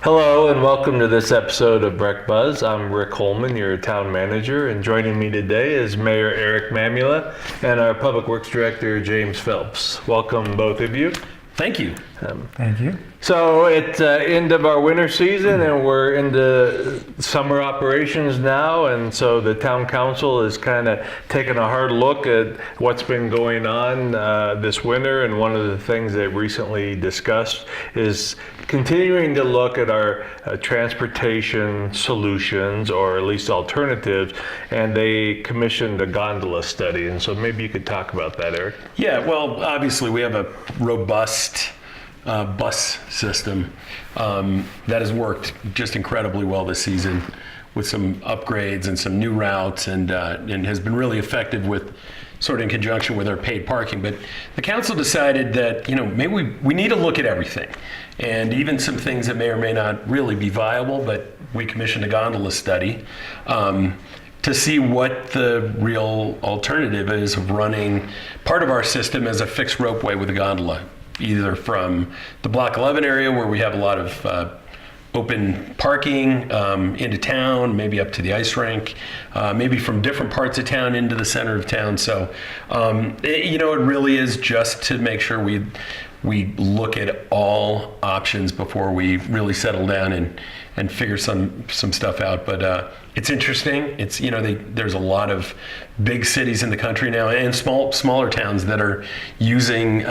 Hello and welcome to this episode of Breck Buzz. I'm Rick Holman, your town manager, and joining me today is Mayor Eric Mamula and our Public Works Director James Phelps. Welcome both of you. Thank you. Thank you. So it's end of our winter season and we're into summer operations now, and so the town council is kind of taking a hard look at what's been going on this winter, and one of the things they recently discussed is continuing to look at our transportation solutions, or at least alternatives, and they commissioned a gondola study, and so maybe you could talk about that, Eric. Yeah, well, obviously we have a robust bus system that has worked just incredibly well this season with some upgrades and some new routes, and has been really effective with sort of in conjunction with our paid parking. But the council decided that, maybe we need to look at everything, and even some things that may or may not really be viable, but we commissioned a gondola study to see what the real alternative is of running part of our system as a fixed ropeway with a gondola, either from the Block 11 area where we have a lot of open parking into town, maybe up to the ice rink, maybe from different parts of town into the center of town. So, it really is just to make sure we look at all options before we really settle down and figure some stuff out. But it's interesting. It's there's a lot of big cities in the country now and smaller towns that are using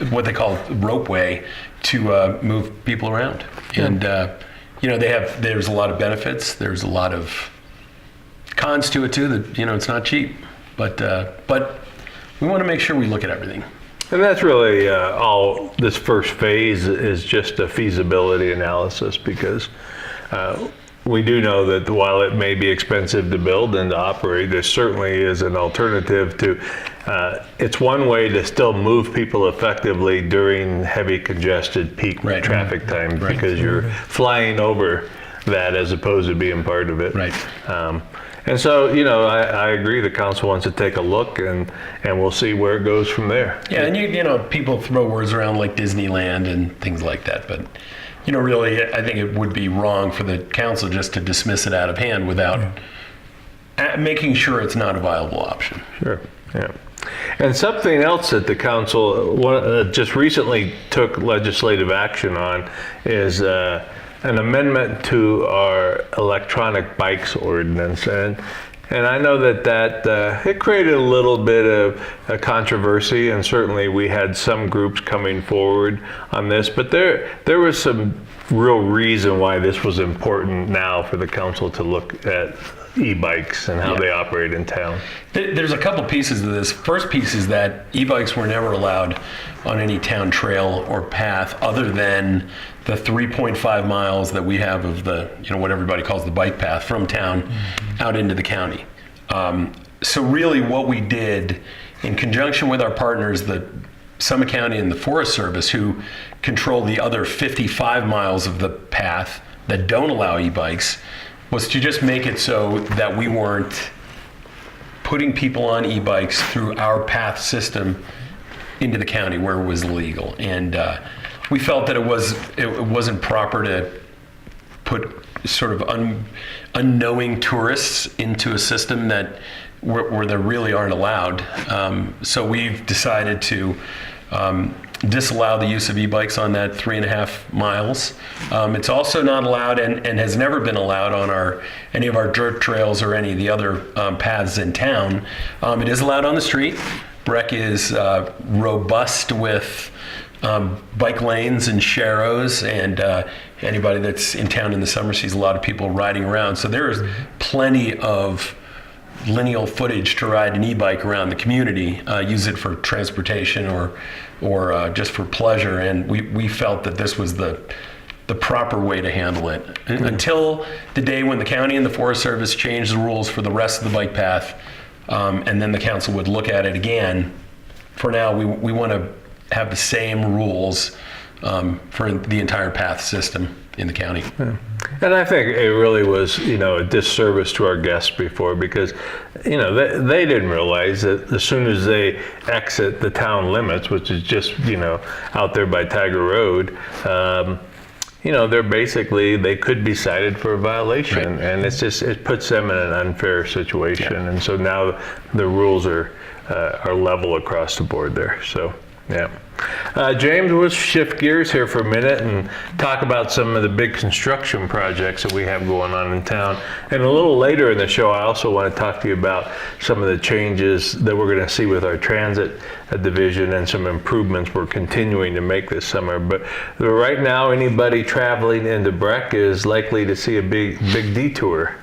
what they call ropeway to move people around. Yeah. And there's a lot of benefits. There's a lot of cons to it too. That it's not cheap, but we want to make sure we look at everything. And that's really all this first phase is, just a feasibility analysis, because we do know that while it may be expensive to build and to operate, there certainly is an alternative to, it's one way to still move people effectively during heavy congested peak traffic time, because you're flying over that as opposed to being part of it. Right. And so, I agree, the council wants to take a look, and we'll see where it goes from there. Yeah, and people throw words around like Disneyland and things like that, but really, I think it would be wrong for the council just to dismiss it out of hand without making sure it's not a viable option. Sure, yeah. And something else that the council just recently took legislative action on is an amendment to our electronic bikes ordinance. And I know that it created a little bit of a controversy, and certainly we had some groups coming forward on this, but there was some real reason why this was important now for the council to look at e-bikes and how they operate in town. There's a couple pieces of this. First piece is that e-bikes were never allowed on any town trail or path other than the 3.5 miles that we have of the, what everybody calls the bike path from town out into the county. So really what we did in conjunction with our partners, the Summit County and the Forest Service, who control the other 55 miles of the path that don't allow e-bikes, was to just make it so that we weren't putting people on e-bikes through our path system into the county where it was illegal. And we felt that it wasn't proper to put sort of unknowing tourists into a system that where they really aren't allowed. So we've decided to disallow the use of e-bikes on that 3.5 miles. It's also not allowed and has never been allowed on any of our dirt trails or any of the other paths in town. It is allowed on the street. Breck is robust with bike lanes and sharrows, and anybody that's in town in the summer sees a lot of people riding around. So there is plenty of lineal footage to ride an e-bike around the community, use it for transportation or just for pleasure. And we felt that this was the proper way to handle it. Until the day when the county and the Forest Service changed the rules for the rest of the bike path, and then the council would look at it again. For now, we want to have the same rules for the entire path system in the county. Yeah. And I think it really was, a disservice to our guests before, because, they didn't realize that as soon as they exit the town limits, which is just, out there by Tiger Road, they could be cited for a violation, Right. and it puts them in an unfair situation. And so now the rules are level across the board there. So, yeah. James, we'll shift gears here for a minute and talk about some of the big construction projects that we have going on in town. And a little later in the show, I also want to talk to you about some of the changes that we're going to see with our transit division and some improvements we're continuing to make this summer. But right now, anybody traveling into Breck is likely to see a big detour.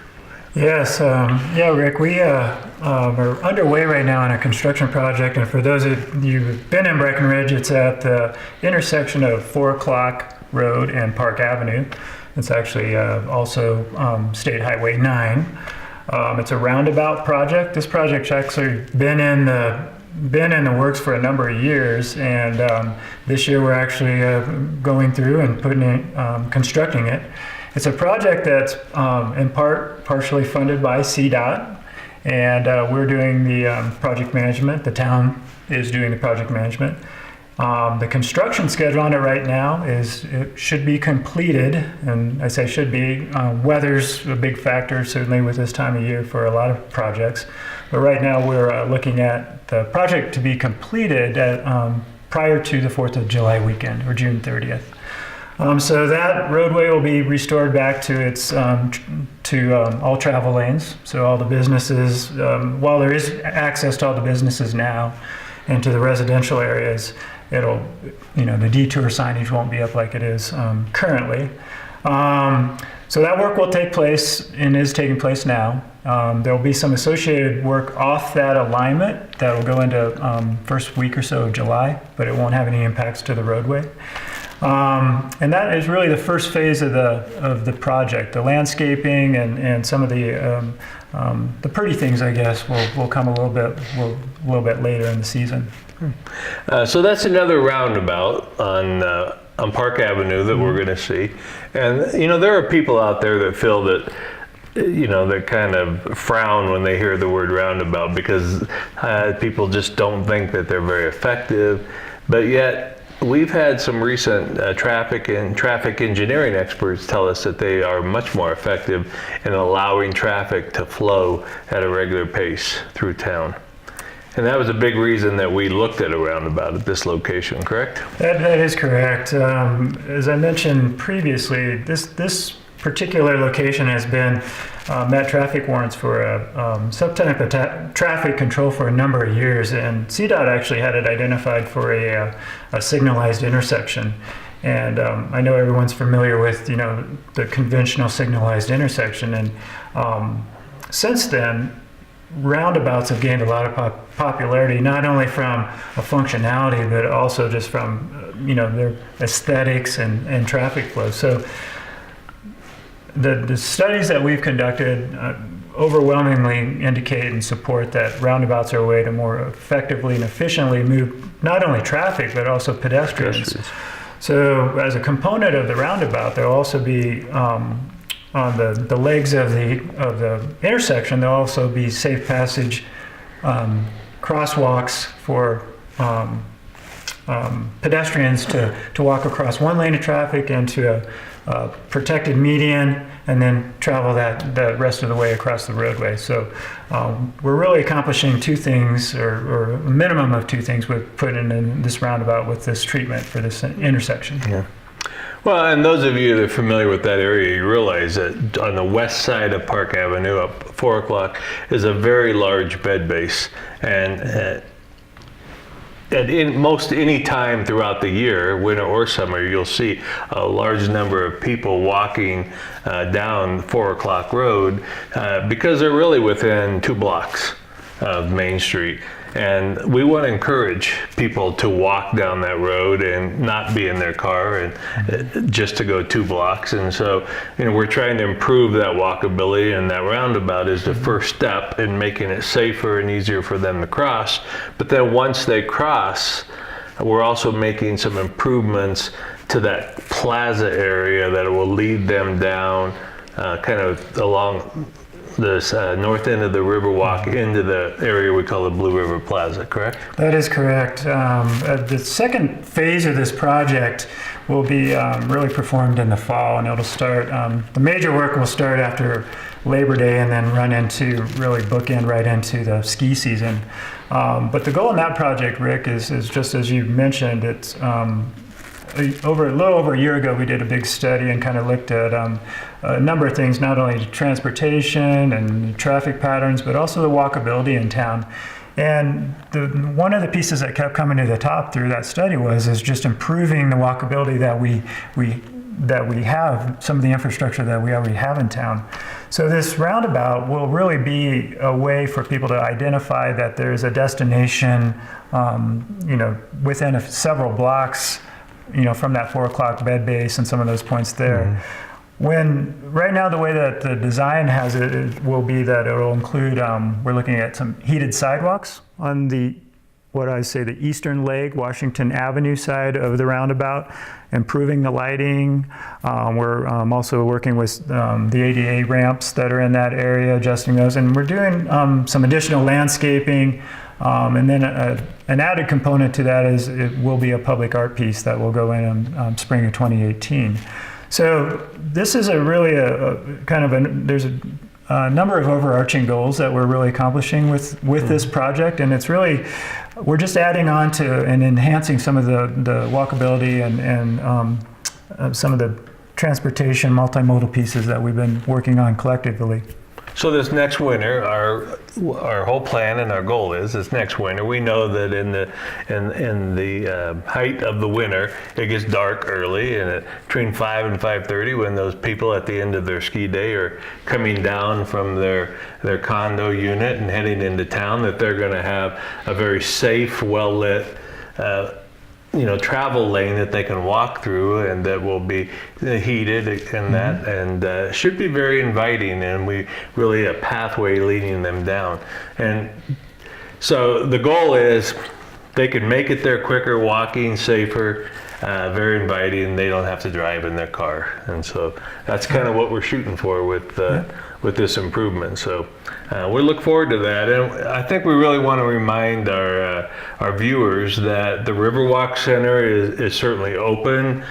Yes, Rick, we are underway right now on a construction project, and for those of you who've been in Breckenridge, it's at the intersection of 4 O'Clock Road and Park Avenue. It's actually also State Highway 9. It's a roundabout project. This project's actually been in the works for a number of years, and this year we're actually going through and constructing it. It's a project that's in part partially funded by CDOT, and we're doing the project management. The town is doing the project management. The construction schedule on it right now it should be completed, and I say should be. Weather's a big factor, certainly with this time of year for a lot of projects. But right now we're looking at the project to be completed prior to the 4th of July weekend, or June 30th. So that roadway will be restored back to its all travel lanes. So all the businesses, while there is access to all the businesses now and to the residential areas, the detour signage won't be up like it is currently. So that work will take place and is taking place now. There will be some associated work off that alignment that will go into first week or so of July, but it won't have any impacts to the roadway. And that is really the first phase of the project. The landscaping and some of the pretty things, I guess, will come a little bit later in the season. So that's another roundabout on Park Avenue that we're going to see. And there are people out there that feel that they kind of frown when they hear the word roundabout because people just don't think that they're very effective. But yet, we've had some recent traffic engineering experts tell us that they are much more effective in allowing traffic to flow at a regular pace through town. And that was a big reason that we looked at a roundabout at this location, correct? That is correct. As I mentioned previously, this particular location has been met traffic warrants for some type of traffic control for a number of years, and CDOT actually had it identified for a signalized intersection. And I know everyone's familiar with the conventional signalized intersection, and since then roundabouts have gained a lot of popularity, not only from a functionality but also just from their aesthetics and traffic flow. So the studies that we've conducted overwhelmingly indicate and support that roundabouts are a way to more effectively and efficiently move not only traffic but also pedestrians. So as a component of the roundabout, there'll also be on the legs of the intersection, there'll also be safe passage crosswalks for pedestrians to walk across one lane of traffic into a protected median and then travel the rest of the way across the roadway. So we're really accomplishing two things, or a minimum of two things with putting in this roundabout with this treatment for this intersection. Yeah. Well, and those of you that are familiar with that area, you realize that on the west side of Park Avenue, up 4 o'clock, is a very large bed base. And at most any time throughout the year, winter or summer, you'll see a large number of people walking down 4 o'clock road because they're really within 2 blocks of Main Street. And we want to encourage people to walk down that road and not be in their car and just to go 2 blocks. And so, we're trying to improve that walkability, and that roundabout is the first step in making it safer and easier for them to cross. But then once they cross, we're also making some improvements to that plaza area that will lead them down kind of along this north end of the Riverwalk into the area we call the Blue River Plaza, correct? That is correct. The second phase of this project will be really performed in the fall, and it'll start, the major work will start after Labor Day and then run into, really bookend right into the ski season. But the goal in that project, Rick, is just as you mentioned, it's a little over a year ago, we did a big study and kind of looked at a number of things, not only transportation and traffic patterns, but also the walkability in town. And one of the pieces that kept coming to the top through that study is just improving the walkability that we have, some of the infrastructure that we already have in town. So this roundabout will really be a way for people to identify that there's a destination, within several blocks, from that 4 o'clock bed base and some of those points there. Right now, the way that the design has it will be that it will include, we're looking at some heated sidewalks on the eastern leg, Washington Avenue side of the roundabout, improving the lighting. We're also working with the ADA ramps that are in that area, adjusting those. And we're doing some additional landscaping. And then an added component to that is it will be a public art piece that will go in spring of 2018. So this is there's a number of overarching goals that we're really accomplishing with this project, and it's really, we're just adding on to and enhancing some of the walkability and some of the transportation multimodal pieces that we've been working on collectively. So this next winter, our whole plan and our goal is this next winter. We know that in the height of the winter, it gets dark early, and between 5 and 5:30, when those people at the end of their ski day are coming down from their condo unit and heading into town, that they're going to have a very safe, well lit travel lane that they can walk through, and that will be heated and that, and should be very inviting, and we really a pathway leading them down. And so the goal is they can make it there quicker, walking, safer, very inviting. They don't have to drive in their car, and so that's kind of what we're shooting for with this improvement. So we look forward to that, and I think we really want to remind our viewers that the Riverwalk Center is certainly open.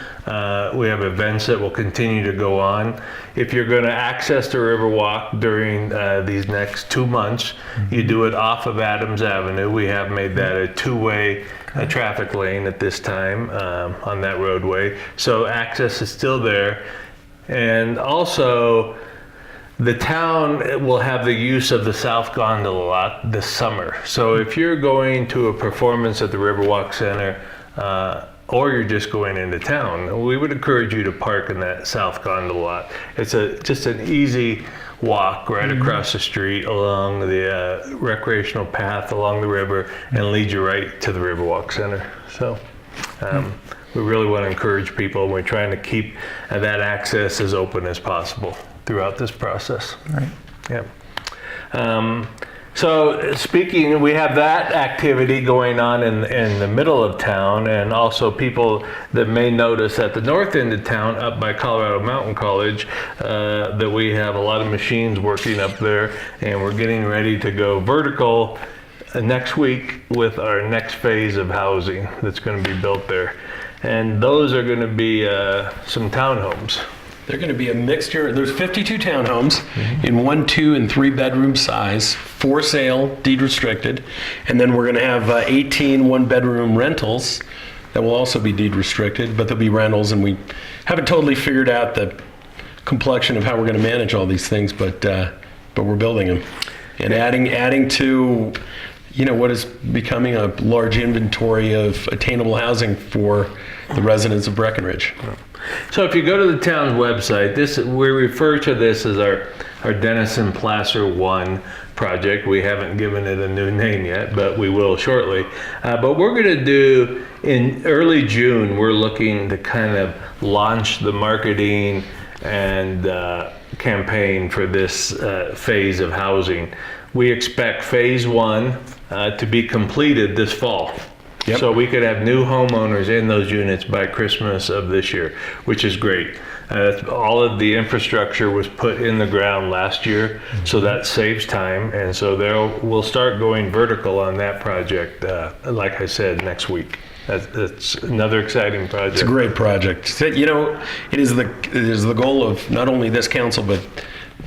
We have events that will continue to go on. If you're going to access the Riverwalk during these next 2 months, you do it off of Adams Avenue. We have made that a two-way traffic lane at this time on that roadway, so access is still there. And also, the town will have the use of the South Gondola lot this summer. So if you're going to a performance at the Riverwalk Center, or you're just going into town, we would encourage you to park in that South Gondola lot. It's just an easy walk right across the street along the recreational path along the river, and lead you right to the Riverwalk Center. So we really want to encourage people, and we're trying to keep that access as open as possible throughout this process. Right. Yeah. So speaking, we have that activity going on in the middle of town, and also people that may notice at the north end of town up by Colorado Mountain College that we have a lot of machines working up there, and we're getting ready to go vertical next week with our next phase of housing that's going to be built there. And those are going to be some townhomes. They're going to be a mixture. There's 52 townhomes in 1, 2, and 3 bedroom size, for sale, deed restricted. And then we're going to have 18 one-bedroom rentals that will also be deed restricted, but they'll be rentals. And we haven't totally figured out the complexion of how we're going to manage all these things, but we're building them and adding to what is becoming a large inventory of attainable housing for the residents of Breckenridge. So if you go to the town's website, we refer to this as our Denison Placer 1 project. We haven't given it a new name yet, but we will shortly. But we're going to do, in early June, we're looking to kind of launch the marketing and campaign for this phase of housing. We expect phase 1 to be completed this fall. Yep. So we could have new homeowners in those units by Christmas of this year, which is great. All of the infrastructure was put in the ground last year, so that saves time. And so we'll start going vertical on that project, like I said, next week. That's another exciting project. It's a great project. You know, it is the goal of not only this council, but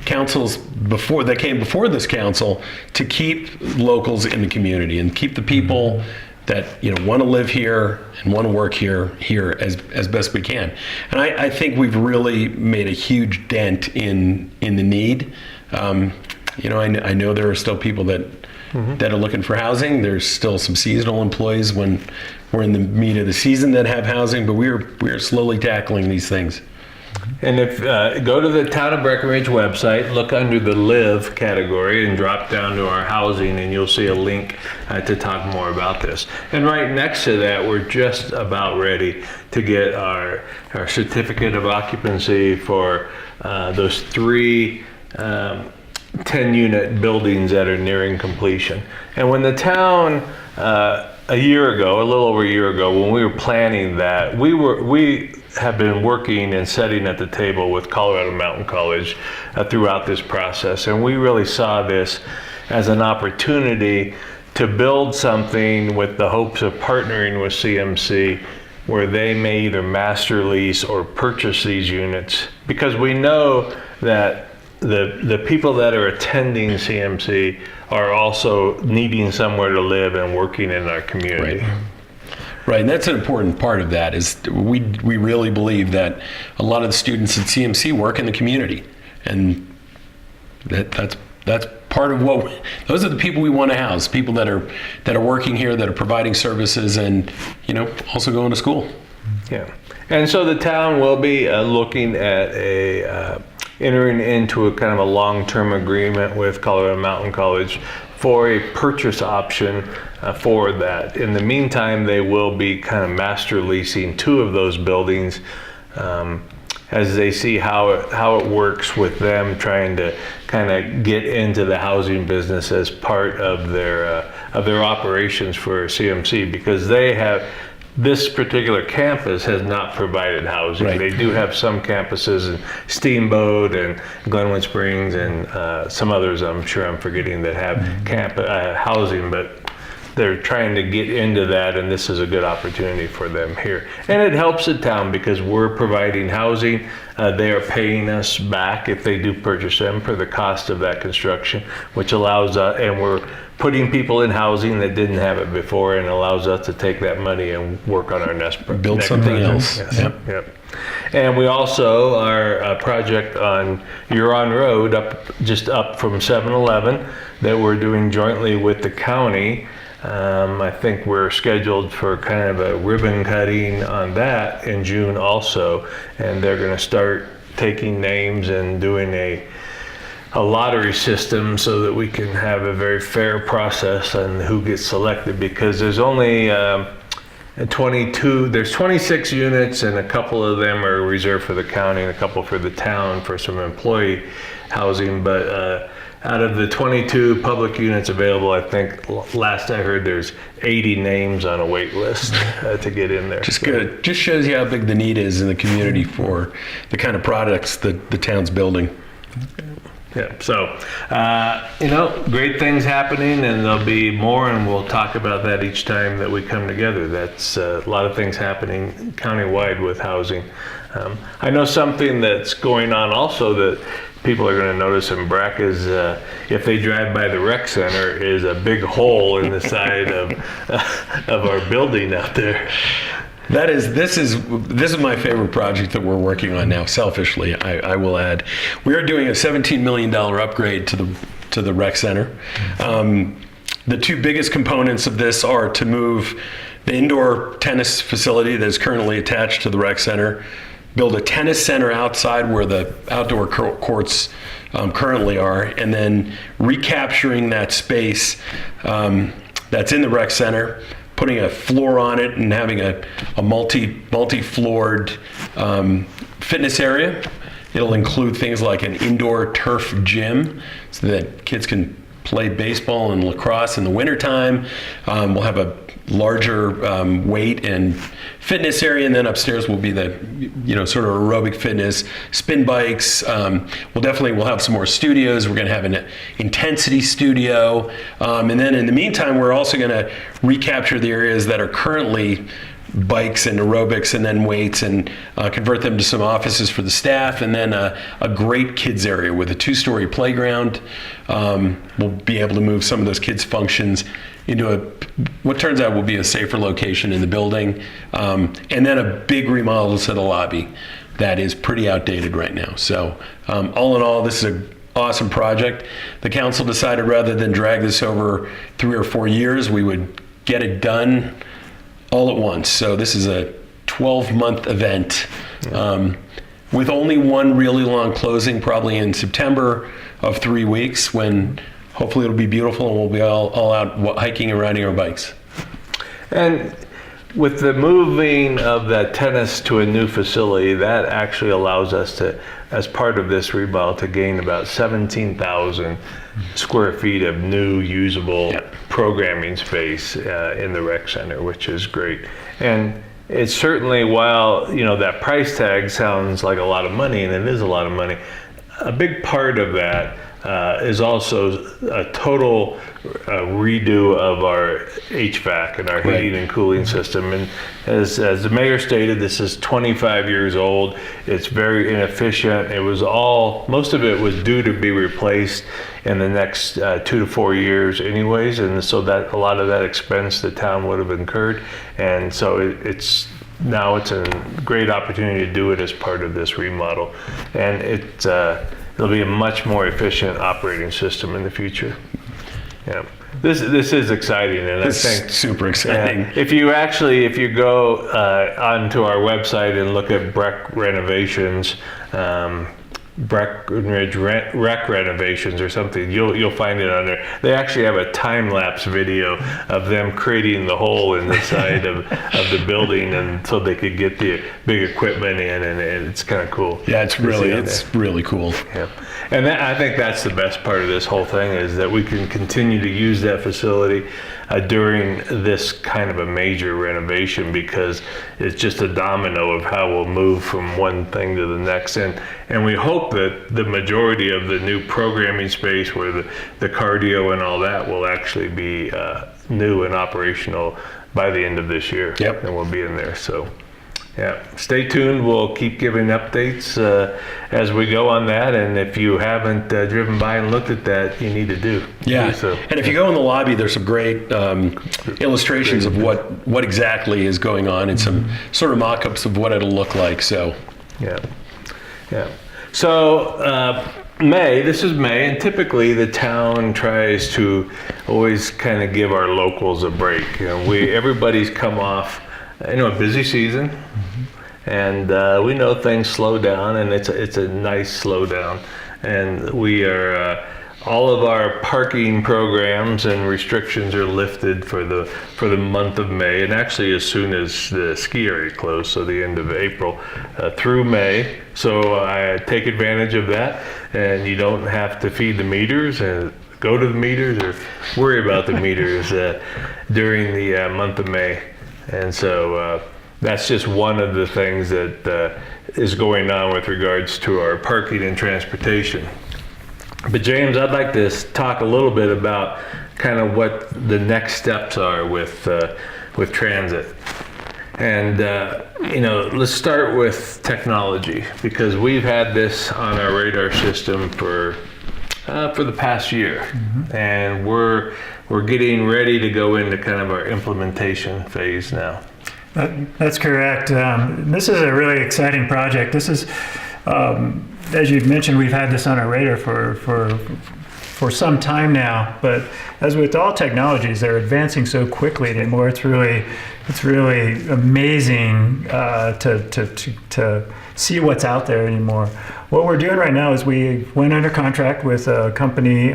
councils that came before this council, to keep locals in the community and keep the people that want to live here and want to work here as best we can. And I think we've really made a huge dent in the need. I know there are still people that are looking for housing. There's still some seasonal employees when we're in the meat of the season that have housing, but we're slowly tackling these things. And if go to the Town of Breckenridge website, look under the Live category and drop down to our housing, and you'll see a link to talk more about this. And right next to that, we're just about ready to get our certificate of occupancy for those 3 10-unit buildings that are nearing completion. And when the town a little over a year ago, when we were planning that, we have been working and sitting at the table with Colorado Mountain College throughout this process. And we really saw this as an opportunity to build something with the hopes of partnering with CMC, where they may either master lease or purchase these units, because we know that the people that are attending CMC are also needing somewhere to live and working in our community. Right, and that's an important part of that. Is we really believe that a lot of the students at CMC work in the community, and that's part of those are the people we want to house. People that are working here, that are providing services, and also going to school. Yeah, and so the town will be looking at entering into a kind of a long-term agreement with Colorado Mountain College for a purchase option for that. In the meantime, they will be kind of master leasing 2 of those buildings as they see how it works with them trying to kind of get into the housing business as part of their operations for CMC, because this particular campus has not provided housing. Right. They do have some campuses in Steamboat and Glenwood Springs and some others I'm sure I'm forgetting that have housing, but they're trying to get into that, and this is a good opportunity for them here. And it helps the town because we're providing housing. They are paying us back if they do purchase them for the cost of that construction, which allows us, and we're putting people in housing that didn't have it before, and allows us to take that money and work on our next Build something project. else. Yes. Yep. And we also, our project on Huron Road, just up from 7-Eleven, that we're doing jointly with the county. I think we're scheduled for kind of a ribbon cutting on that in June also, and they're going to start taking names and doing a lottery system so that we can have a very fair process on who gets selected, because there's only 26 units, and a couple of them are reserved for the county and a couple for the town for some employee housing, but out of the 22 public units available, I think last I heard there's 80 names on a wait list to get in there. Just good. Just shows you how big the need is in the community for the kind of products that the town's building. Yeah, so, great things happening, and there'll be more, and we'll talk about that each time that we come together. That's a lot of things happening countywide with housing. I know something that's going on also that people are going to notice in Breck is if they drive by the rec center, is a big hole in the side of our building out there. This is my favorite project that we're working on now. Selfishly, I will add, we are doing a $17 million upgrade to the rec center. The 2 biggest components of this are to move the indoor tennis facility that is currently attached to the rec center, build a tennis center outside where the outdoor courts currently are, and then recapturing that space that's in the rec center, putting a floor on it and having a multi-floored fitness area. It'll include things like an indoor turf gym so that kids can play baseball and lacrosse in the wintertime. We'll have a larger weight and fitness area, and then upstairs will be the sort of aerobic fitness, spin bikes. We'll have some more studios. We're going to have an intensity studio, and then in the meantime, we're also going to recapture the areas that are currently bikes and aerobics and then weights, and convert them to some offices for the staff, and then a great kids area with a 2-story playground. We'll be able to move some of those kids' functions into what turns out will be a safer location in the building, and then a big remodel to the lobby that is pretty outdated right now. So all in all, this is an awesome project. The council decided rather than drag this over 3 or 4 years, we would get it done all at once. So this is a 12-month event with only one really long closing, probably in September of 3 weeks, when hopefully it'll be beautiful and we'll be all out hiking and riding our bikes. And with the moving of that tennis to a new facility, that actually allows us to, as part of this remodel, to gain about 17,000 square feet of new usable programming space in the rec center, which is great. And it's certainly, while that price tag sounds like a lot of money, and it is a lot of money, a big part of that is also a total redo of our HVAC and our heating and cooling system. And as the mayor stated, this is 25 years old. It's very inefficient. Most of it was due to be replaced in the next 2 to 4 years anyways. And so that a lot of that expense the town would have incurred. And so it's a great opportunity to do it as part of this remodel. And it'll be a much more efficient operating system in the future. Yeah, this is exciting, and It's I think super exciting. if you go onto our website and look at Breck renovations, Breck Ridge Rec renovations or something, you'll find it on there. They actually have a time-lapse video of them creating the hole in the side of the building, and so they could get the big equipment in, and it's kind of cool. Yeah, it's really cool. Yeah, and I think that's the best part of this whole thing, is that we can continue to use that facility during this kind of a major renovation, because it's just a domino of how we'll move from one thing to the next. And we hope that the majority of the new programming space, where the cardio and all that, will actually be new and operational by the end of this year. Yep. And we'll be in there. So yeah, stay tuned. We'll keep giving updates as we go on that. And if you haven't driven by and looked at that, you need to do. Yeah, So, and if you go in the lobby, there's some great illustrations of what exactly is going on, and some sort of mock-ups of what it'll look like. So yeah. So this is May, and typically the town tries to always kind of give our locals a break. Everybody's come off a busy season, and we know things slow down, and it's a nice slowdown. And we are all of our parking programs and restrictions are lifted for the month of May, and actually as soon as the ski area closed, so the end of April through May. So I take advantage of that, and you don't have to feed the meters and go to the meters or worry about the meters during the month of May. And so that's just one of the things that is going on with regards to our parking and transportation. But James, I'd like to talk a little bit about kind of what the next steps are with transit. And let's start with technology, because we've had this on our radar system for the past year, and we're getting ready to go into kind of our implementation phase now. That's correct. This is a really exciting project. This is, as you've mentioned, we've had this on our radar for some time now. But as with all technologies, they're advancing so quickly anymore. It's really amazing to see what's out there anymore. What we're doing right now is we went under contract with a company,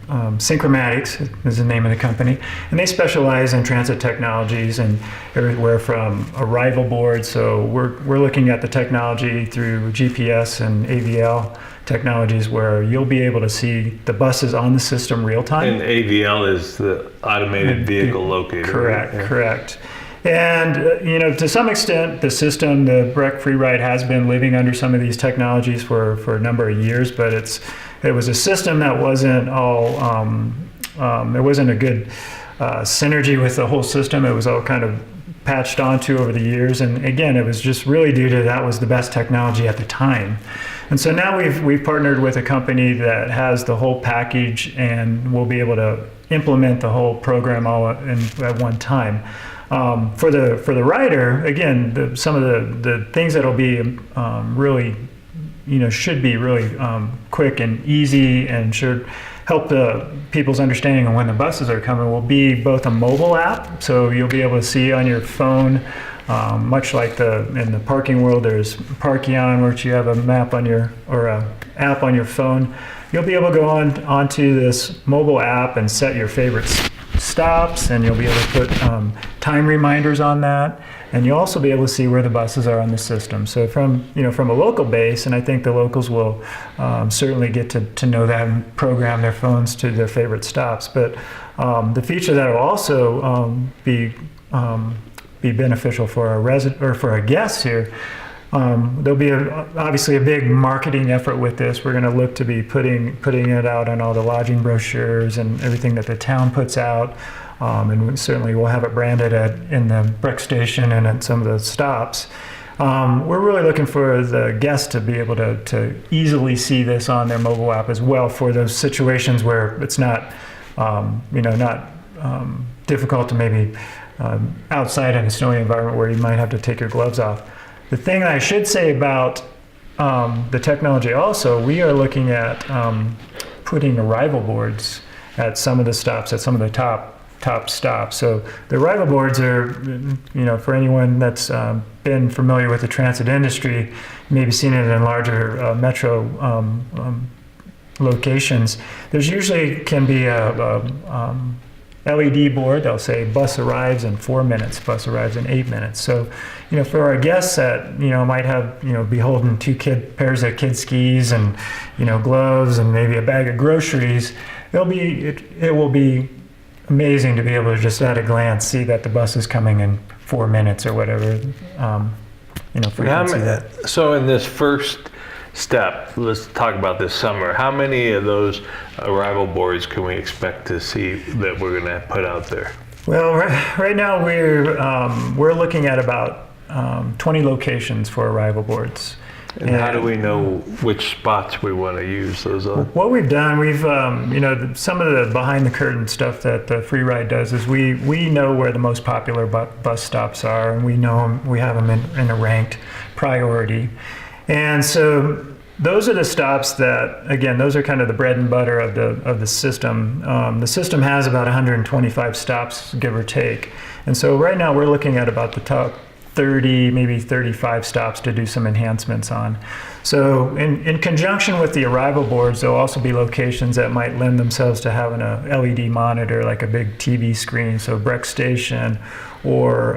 Synchromatics is the name of the company, and they specialize in transit technologies and everywhere from arrival boards. So we're looking at the technology through GPS and AVL technologies where you'll be able to see the buses on the system real time. And AVL is the automated vehicle locator. Correct, right? Yeah. correct. And, to some extent, the system, the Breck Free Ride, has been living under some of these technologies for a number of years, but it was a system that wasn't all, there wasn't a good synergy with the whole system. It was all kind of patched onto over the years. And again, it was just really due to that was the best technology at the time. And so now we've partnered with a company that has the whole package and will be able to implement the whole program all at one time. For the rider, again, some of the things that'll be really, should be really quick and easy and should help the people's understanding of when the buses are coming will be both a mobile app, so you'll be able to see on your phone, much like in the parking world, there's Parkion, which you have a map on your or a app on your phone. You'll be able to go onto this mobile app and set your favorite stops, and you'll be able to put time reminders on that, and you'll also be able to see where the buses are on the system. So from a local base, and I think the locals will certainly get to know that and program their phones to their favorite stops. But the feature that will also be beneficial for our guests here. There'll be obviously a big marketing effort with this. We're going to look to be putting it out on all the lodging brochures and everything that the town puts out. And certainly we'll have it branded in the Breck station and at some of the stops. We're really looking for the guests to be able to easily see this on their mobile app as well for those situations where it's not, not difficult to maybe outside in a snowy environment where you might have to take your gloves off. The thing that I should say about the technology also, we are looking at putting arrival boards at some of the stops, at some of the top stops. So the arrival boards are, for anyone that's been familiar with the transit industry, maybe seen it in larger metro locations, there's usually can be a LED board. They'll say bus arrives in 4 minutes, bus arrives in 8 minutes. So, for our guests that, might have, be holding pairs of kid skis and, gloves and maybe a bag of groceries, it will be amazing to be able to just at a glance see that the bus is coming in 4 minutes or whatever, frequency that. So in this first step, let's talk about this summer. How many of those arrival boards can we expect to see that we're going to put out there? Well, right now we're looking at about 20 locations for arrival boards. And how do we know which spots we want to use those on? What we've done, some of the behind the curtain stuff that the Free Ride does is we know where the most popular bus stops are, and we have them in a ranked priority. And so those are the stops that, again, those are kind of the bread and butter of the system. The system has about 125 stops, give or take. And so right now we're looking at about the top 30, maybe 35 stops to do some enhancements on. So in conjunction with the arrival boards, there'll also be locations that might lend themselves to having a LED monitor, like a big TV screen, so Breck Station, or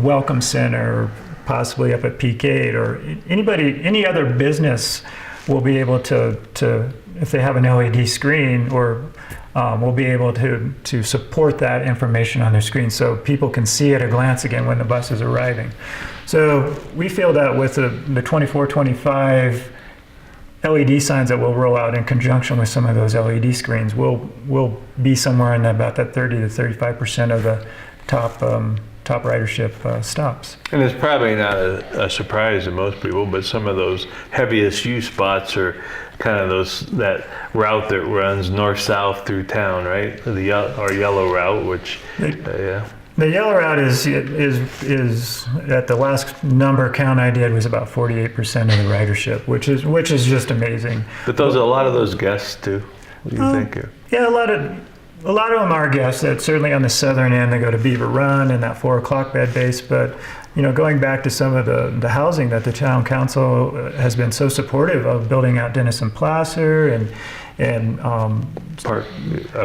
Welcome Center, possibly up at Peak 8, or any other business will be able to if they have an LED screen, or will be able to support that information on their screen so people can see at a glance again when the bus is arriving. So we feel that with the 24, 25 LED signs that we'll roll out in conjunction with some of those LED screens, we'll be somewhere in about that 30 to 35% of the top ridership stops. And it's probably not a surprise to most people, but some of those heaviest use spots are kind of that route that runs north-south through town, right? Our yellow route, which, yeah. The yellow route is at the last number count I did was about 48% of the ridership, which is just amazing. But a lot of those guests too. What do you think? Yeah, a lot of them are guests. That certainly on the southern end, they go to Beaver Run and that 4 o'clock bed base. But going back to some of the housing that the town council has been so supportive of, building out Denison Placer and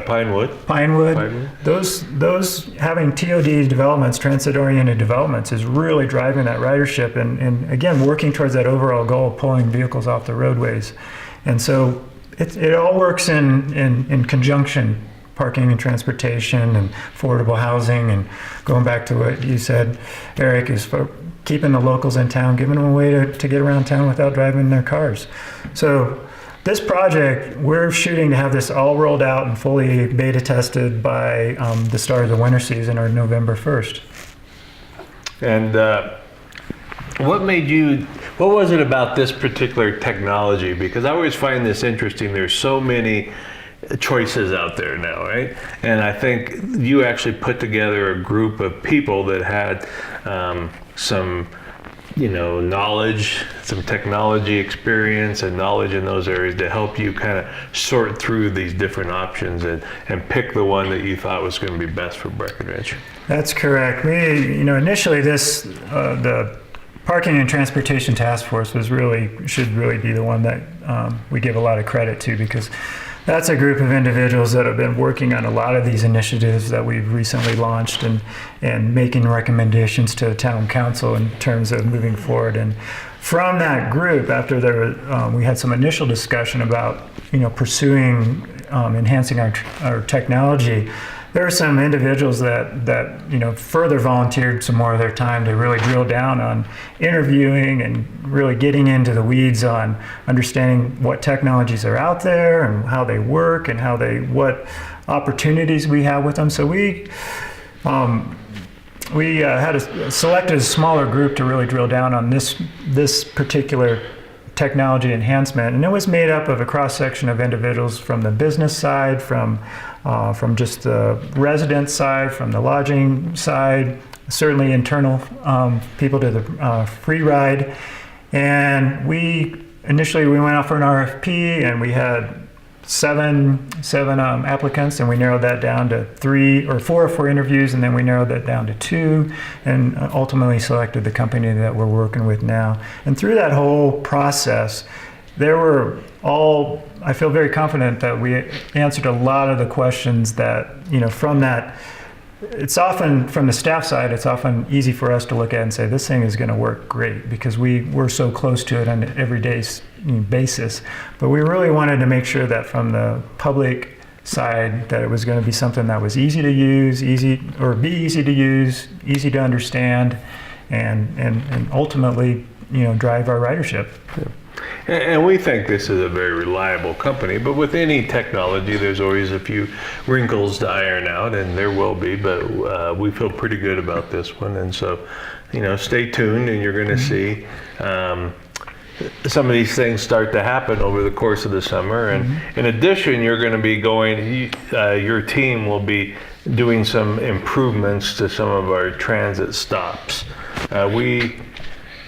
Pinewood. Pinewood. Those having TOD developments, transit-oriented developments, is really driving that ridership and again, working towards that overall goal of pulling vehicles off the roadways. And so it all works in conjunction, parking and transportation and affordable housing, and going back to what you said, Eric, is for keeping the locals in town, giving them a way to get around town without driving their cars. So this project, we're shooting to have this all rolled out and fully beta tested by the start of the winter season, or November 1st. And what was it about this particular technology? Because I always find this interesting. There's so many choices out there now, right? And I think you actually put together a group of people that had some knowledge, some technology experience and knowledge in those areas to help you kind of sort through these different options and pick the one that you thought was going to be best for Breckenridge. That's correct. We, initially the Parking and Transportation Task Force should really be the one that we give a lot of credit to, because that's a group of individuals that have been working on a lot of these initiatives that we've recently launched and making recommendations to the town council in terms of moving forward. And from that group, after we had some initial discussion about pursuing enhancing our technology, there are some individuals that further volunteered some more of their time to really drill down on interviewing and really getting into the weeds on understanding what technologies are out there and how they work and what opportunities we have with them. So we selected a smaller group to really drill down on this particular technology enhancement, and it was made up of a cross-section of individuals from the business side, from just the resident side, from the lodging side, certainly internal people to the free ride. And we went out for an RFP, and we had seven applicants, and we narrowed that down to 3 or 4 for interviews, and then we narrowed that down to 2, and ultimately selected the company that we're working with now. And through that whole process, I feel very confident that we answered a lot of the questions that, from that. It's often, from the staff side, it's often easy for us to look at and say, this thing is going to work great, because we're so close to it on an everyday basis. But we really wanted to make sure that from the public side, that it was going to be something that was easy to use, easy to use, easy to understand, and ultimately, drive our ridership. Yeah. And we think this is a very reliable company, but with any technology, there's always a few wrinkles to iron out, and there will be, but we feel pretty good about this one. And so, stay tuned, and you're going to see some of these things start to happen over the course of the summer. And in addition, you're going to be your team will be doing some improvements to some of our transit stops. We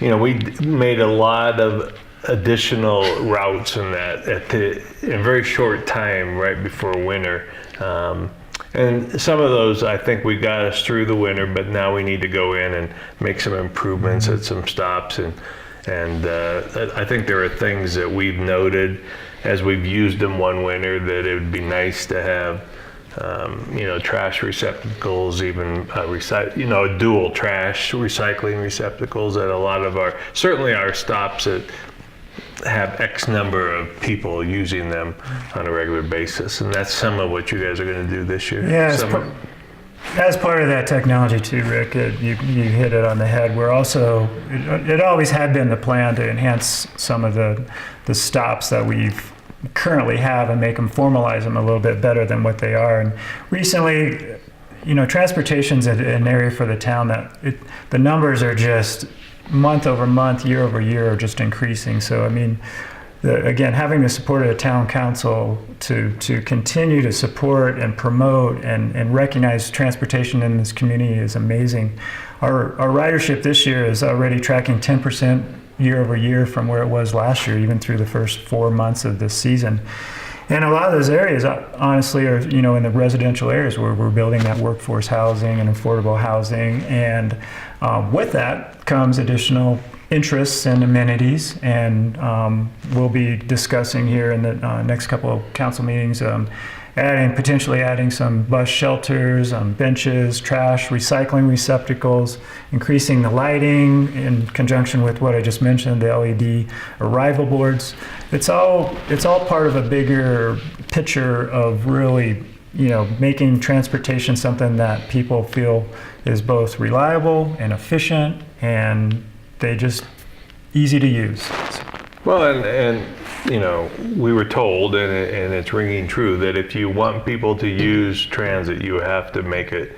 made a lot of additional routes in in very short time right before winter, and some of those I think we got us through the winter, but now we need to go in and make some improvements at some stops, and I think there are things that we've noted as we've used them one winter that it would be nice to have trash receptacles, even dual trash recycling receptacles at a lot of certainly our stops that have X number of people using them on a regular basis. And that's some of what you guys are going to do this year. Yeah, as part of that technology too, Rick, you hit it on the head. We're also, it always had been the plan to enhance some of the stops that we've currently have and formalize them a little bit better than what they are. And recently, transportation's an area for the town that the numbers are just month over month, year over year, are just increasing. So, again, having the support of the town council to continue to support and promote and recognize transportation in this community is amazing. Our ridership this year is already tracking 10% year over year from where it was last year, even through the first 4 months of this season. And a lot of those areas, honestly, are in the residential areas where we're building that workforce housing and affordable housing. And with that comes additional interests and amenities. And we'll be discussing here in the next couple of council meetings, potentially adding some bus shelters, benches, trash, recycling receptacles, increasing the lighting in conjunction with what I just mentioned, the LED arrival boards. It's all part of a bigger picture of really, making transportation something that people feel is both reliable and efficient, and they just easy to use. Well, and we were told, and it's ringing true, that if you want people to use transit, you have to make it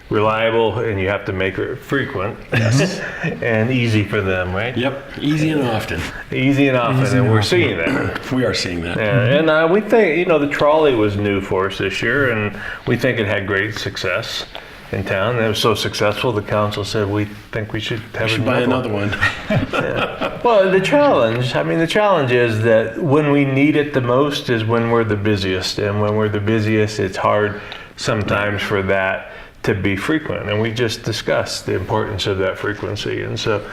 reliable and you have to make it frequent. Yes. And easy for them, right? Yep, easy and often. Easy and often, and we're seeing that. We are seeing that. Yeah. And we think, the trolley was new for us this year, and we think it had great success in town. It was so successful, the council said, we think we should have buy another one. Yeah. Well, the challenge is that when we need it the most is when we're the busiest. And when we're the busiest, it's hard sometimes for that to be frequent. And we just discussed the importance of that frequency. And so,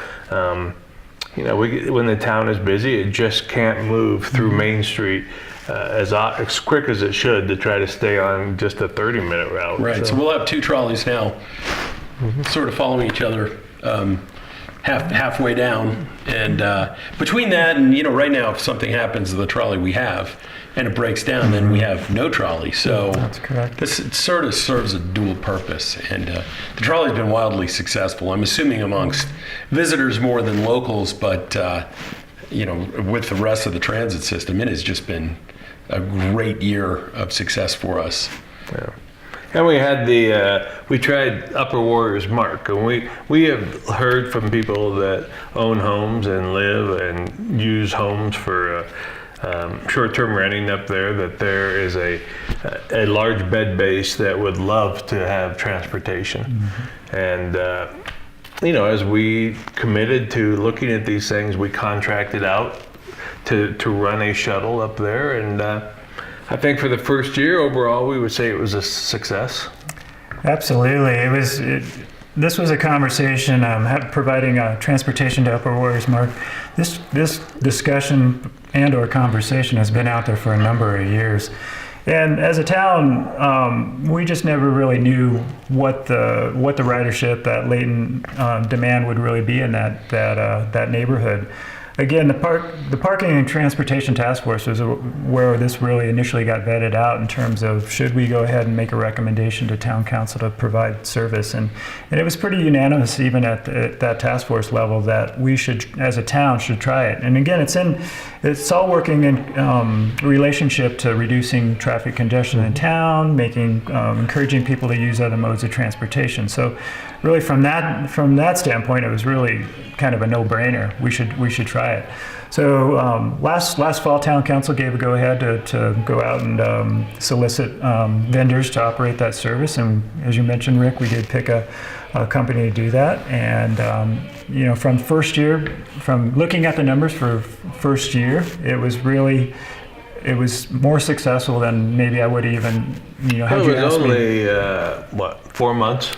when the town is busy, it just can't move through Main Street as quick as it should to try to stay on just a 30-minute route. Right. So we'll have two trolleys now, sort of following each other, halfway down. And between that and right now, if something happens to the trolley we have and it breaks down, then we have no trolley. So that's correct. This sort of serves a dual purpose. And the trolley's been wildly successful. I'm assuming amongst visitors more than locals, but with the rest of the transit system, it has just been a great year of success for us. Yeah. And we had we tried Upper Warriors Mark, and we have heard from people that own homes and live and use homes for short-term renting up there, that there is a large bed base that would love to have transportation. Mm-hmm. And as we committed to looking at these things, we contracted out to run a shuttle up there. And I think for the first year overall, we would say it was a success. Absolutely. This was a conversation, providing transportation to Upper Warriors Mark. This discussion and/or conversation has been out there for a number of years. And as a town, we just never really knew what the ridership, that latent demand would really be in that neighborhood. Again, the Parking and Transportation Task Force was where this really initially got vetted out in terms of should we go ahead and make a recommendation to town council to provide service. And it was pretty unanimous even at that task force level that we should, as a town, should try it. And again, it's all working in relationship to reducing traffic congestion in town, encouraging people to use other modes of transportation. So really from that standpoint, it was really kind of a no-brainer. We should try it. So last fall, town council gave a go-ahead to go out and solicit vendors to operate that service. And as you mentioned, Rick, we did pick a company to do that. And from first year, from looking at the numbers for first year, it was more successful than maybe I would even had you asked me. It was only 4 months.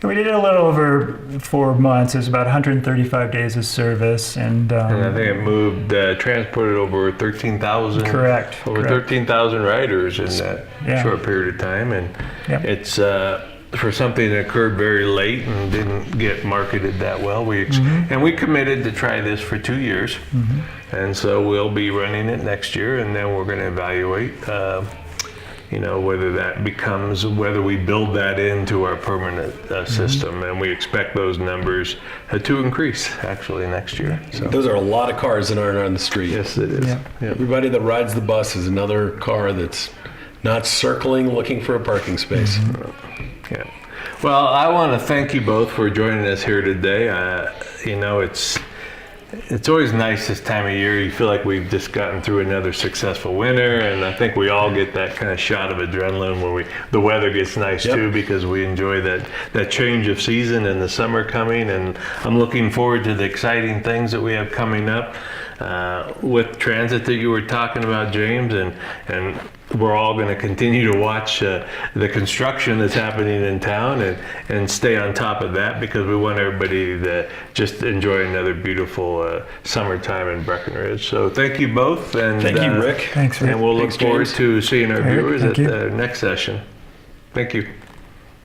We did it a little over 4 months. It was about 135 days of service, and I think it moved, transported over 13,000. Correct. Over 13,000 riders in that short period of time, and it's for something that occurred very late and didn't get marketed that well. And we committed to try this for 2 years, and so we'll be running it next year, and then we're going to evaluate. Whether we build that into our permanent system, and we expect those numbers to increase actually next year. So those are a lot of cars that aren't on the street. Yes, it is. Yeah. Yeah. Everybody that rides the bus is another car that's not circling looking for a parking space. Yeah. Well, I want to thank you both for joining us here today. It's always nice this time of year. You feel like we've just gotten through another successful winter, and I think we all get that kind of shot of adrenaline when the weather gets nice too, because we enjoy that change of season and the summer coming. And I'm looking forward to the exciting things that we have coming up. with transit that you were talking about, James, and we're all going to continue to watch the construction that's happening in town and stay on top of that, because we want everybody to just enjoy another beautiful summertime in Breckenridge. So thank you both. And Thank you, Rick. Thanks, Rick. And we'll look Thanks, forward James. to seeing our Eric, viewers thank at you. the next session. Thank you.